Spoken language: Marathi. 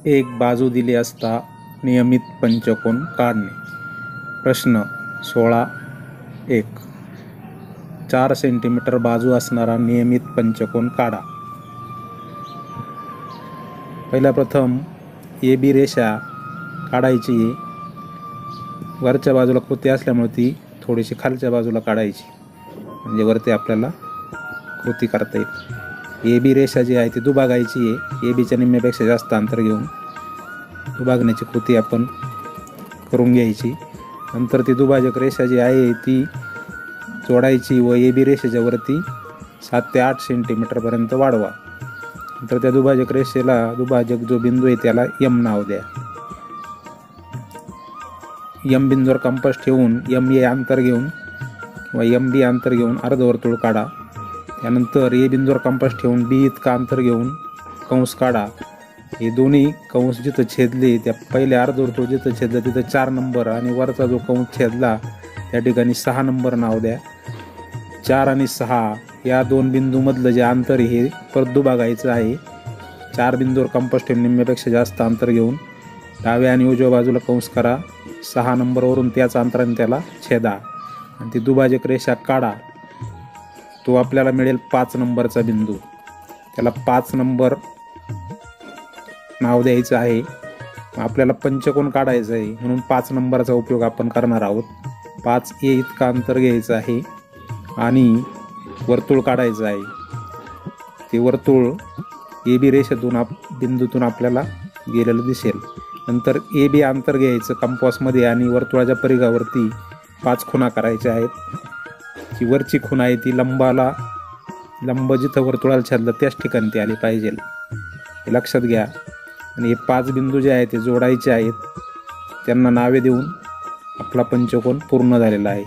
एक बाजू दिली असता नियमित पंचकोन काढणे. प्रश्न 16.1 4 सेंटीमीटर बाजू असणारा नियमित पंचकोन काढा. पहिला प्रथम ए बी रेषा काढायची. वरच्या बाजूला कृती असल्यामुळे ती थोडीशी खालच्या बाजूला काढायची, म्हणजे वरती आपल्याला कृती करता येईल. ए बी रेषा जी आहे ती दुभागायची आहे. ए बीच्या निम्म्यापेक्षा जास्त अंतर घेऊन दुभागण्याची कृती आपण करून घ्यायची. नंतर ती दुभाजक रेषा जी आहे ती जोडायची व ए बी रेषेच्या वरती 7 ते 8 सेंटीमीटरपर्यंत वाढवा. नंतर त्या दुभाजक रेषेला दुभाजक जो बिंदू आहे त्याला यम नाव द्या. यम बिंदूवर कंपास ठेवून यम ए अंतर घेऊन किंवा यम बी अंतर घेऊन अर्धवर्तुळ काढा. त्यानंतर ए बिंदूवर कंपास ठेवून बी इतका अंतर घेऊन कंस काढा. हे दोन्ही कंस जिथं छेदले त्या पहिले अर्धवर्तुळ जिथं छेदलं तिथं 4 नंबर आणि वरचा जो कंस छेदला त्या ठिकाणी 6 नंबर नाव द्या. 4 आणि 6 या दोन बिंदूमधलं जे अंतर हे परत दुभागायचं आहे. 4 बिंदूवर कंपास ठेवून निम्म्यापेक्षा जास्त अंतर घेऊन डाव्या आणि उजव्या बाजूला कंस करा. 6 नंबरवरून त्याच अंतराने त्याला छेदा आणि ती दुभाजक रेषा काढा. तो आपल्याला मिळेल 5 नंबरचा बिंदू. त्याला 5 नंबर नाव द्यायचं आहे. आपल्याला पंचकोन काढायचं आहे म्हणून 5 नंबरचा उपयोग आपण करणार आहोत. 5 ए इतका अंतर घ्यायचं आहे आणि वर्तुळ काढायचं आहे. ते वर्तुळ ए बी रेषेतून बिंदूतून आपल्याला गेलेलं दिसेल. नंतर ए बी अंतर घ्यायचं कंपासमध्ये आणि वर्तुळाच्या परिघावरती 5 खुणा करायच्या आहेत. जी वरची खूण आहे ती लंब जिथं वर्तुळाला छेदलं त्याच ठिकाणी ती आली पाहिजे, हे लक्षात घ्या. आणि हे 5 बिंदू जे आहेत ते जोडायचे आहेत. त्यांना नावे देऊन आपला पंचकोन पूर्ण झालेला आहे.